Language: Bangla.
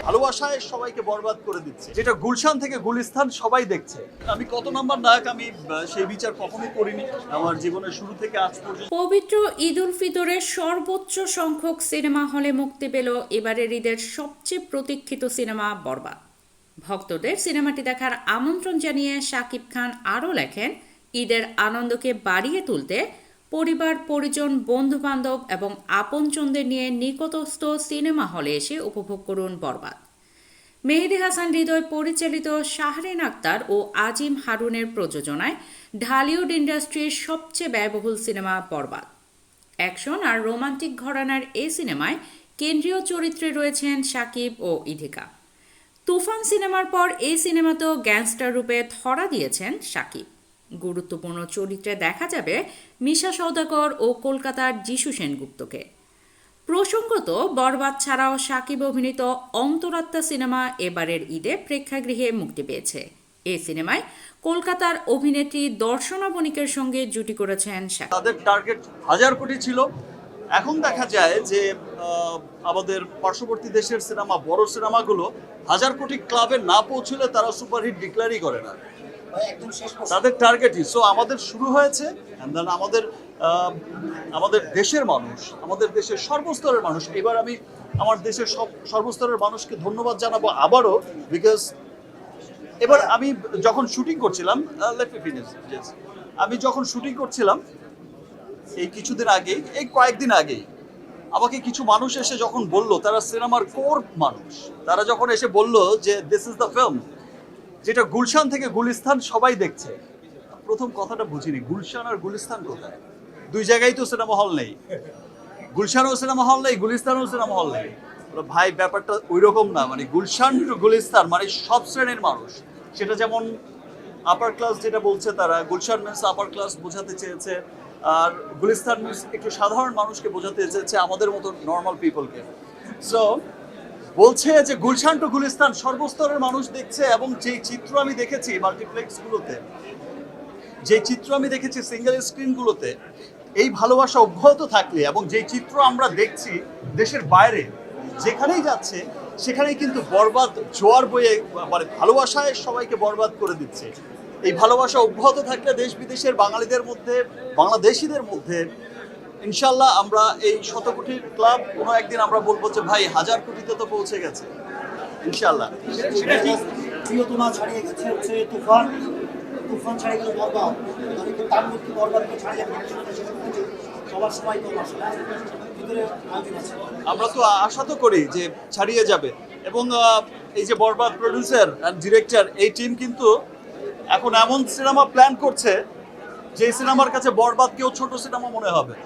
ভালোবাসায় সবাইকে বরবাদ করে দিচ্ছে, যেটা গুলশান থেকে গুলিস্তান সবাই দেখছে। আমি কত নাম্বার নায়ক আমি সেই বিচার কখনোই করিনি আমার জীবনের শুরু থেকে আজ পর্যন্ত। পবিত্র ঈদ উল ফিতরের সর্বোচ্চ সংখ্যক সিনেমা হলে মুক্তি পেল এবারের ঈদের সবচেয়ে প্রতীক্ষিত সিনেমা বরবাদ। ভক্তদের সিনেমাটি দেখার আমন্ত্রণ জানিয়ে শাকিব খান আরও লেখেন, ঈদের আনন্দকে বাড়িয়ে তুলতে পরিবার, পরিজন, বন্ধু-বান্ধব এবং আপনজনদের নিয়ে নিকটস্থ সিনেমা হলে এসে উপভোগ করুন বরবাদ। মেহেদী হাসান হৃদয় পরিচালিত শাহরিন আক্তার ও আজিম হারুনের প্রযোজনায় ঢালিউড ইন্ডাস্ট্রির সবচেয়ে ব্যয়বহুল সিনেমা বরবাদ। অ্যাকশন আর রোমান্টিক ঘরানার এই সিনেমায় কেন্দ্রীয় চরিত্রে রয়েছেন শাকিব ও ইধিকা। তুফান সিনেমার পর এই সিনেমাতেও গ্যাংস্টার রূপে ধরা দিয়েছেন শাকিব। গুরুত্বপূর্ণ চরিত্রে দেখা যাবে মিশা সওদাগর ও কলকাতার যিশু সেনগুপ্তকে। প্রসঙ্গত, বরবাদ ছাড়াও শাকিব অভিনীত অন্তরাত্মা সিনেমা এবারের ঈদে প্রেক্ষাগৃহে মুক্তি পেয়েছে। এই সিনেমায় কলকাতার অভিনেত্রী দর্শনা বণিকের সঙ্গে জুটি করেছেন শাকিব। তাদের টার্গেট 1000 কোটি ছিল, এখন দেখা যায় যে আমাদের পার্শ্ববর্তী দেশের সিনেমা, বড় সিনেমাগুলো 1000 কোটি ক্লাবে না পৌঁছলে তারা সুপারহিট ডিক্লেয়ারই করে না, তাদের টার্গেটই। সো আমাদের শুরু হয়েছে, আমাদের দেশের মানুষ, আমাদের দেশের সর্বস্তরের মানুষ, এবার আমি আমার দেশের সর্বস্তরের মানুষকে ধন্যবাদ জানাবো আবারও, বিকজ এবার আমি যখন শুটিং করছিলাম, আমি যখন শুটিং করছিলাম এই কিছুদিন আগে, এই কয়েকদিন আগেই আমাকে কিছু মানুষ এসে যখন বলল, তারা সিনেমার কোর মানুষ, তারা যখন এসে বলল যে দিস ইজ দ্য ফিল্ম যেটা গুলশান থেকে গুলিস্তান সবাই দেখছে। প্রথম কথাটা বুঝিনি, গুলশান আর গুলিস্তান কোথায়? দুই জায়গায় তো সিনেমা হল নেই, গুলশানও সিনেমা হল নেই, গুলিস্তানও সিনেমা হল নেই। ভাই ব্যাপারটা ওই রকম না, মানে গুলশান টু গুলিস্তান মানে সব শ্রেণীর মানুষ। সেটা যেমন আপার ক্লাস যেটা বলছে তারা, গুলশান মিন্স আপার ক্লাস বোঝাতে চেয়েছে, আর গুলিস্তান মিন্স একটু সাধারণ মানুষকে বোঝাতে চেয়েছে, আমাদের মতো নর্মাল পিপলকে। সো বলছে যে গুলশান টু গুলিস্তান সর্বস্তরের মানুষ দেখছে, এবং যেই চিত্র আমি দেখেছি মাল্টিপ্লেক্সগুলোতে, যে চিত্র আমি দেখেছি সিঙ্গেল স্ক্রিনগুলোতে, এই ভালোবাসা অব্যাহত থাকলে এবং যেই চিত্র আমরা দেখছি দেশের বাইরে যেখানেই যাচ্ছে, সেখানেই কিন্তু বরবাদ জোয়ার বয়ে, মানে ভালোবাসায় সবাইকে বরবাদ করে দিচ্ছে। এই ভালোবাসা অব্যাহত থাকলে দেশ বিদেশের বাঙালিদের মধ্যে, বাংলাদেশিদের মধ্যে ইনশাল্লাহ আমরা এই 100 কোটির ক্লাব কোনো একদিন আমরা বলবো যে ভাই 1000 কোটিতে তো পৌঁছে গেছে ইনশাল্লাহ। প্রিয়তমা ছাড়িয়ে গেছে হচ্ছে তুফান, তুফান ছাড়িয়ে গেল বরবাদ, কিন্তু তার মধ্যে বরবাদকে ছাড়িয়ে সবার সবাই তো ভিতরে আয়োজন আছে। আমরা তো আশা তো করি যে ছাড়িয়ে যাবে, এবং এই যে বরবাদ প্রডিউসার আর ডিরেক্টর, এই টিম কিন্তু এখন এমন সিনেমা প্ল্যান করছে যে সিনেমার কাছে বরবাদ কেউ ছোট সিনেমা মনে হবে।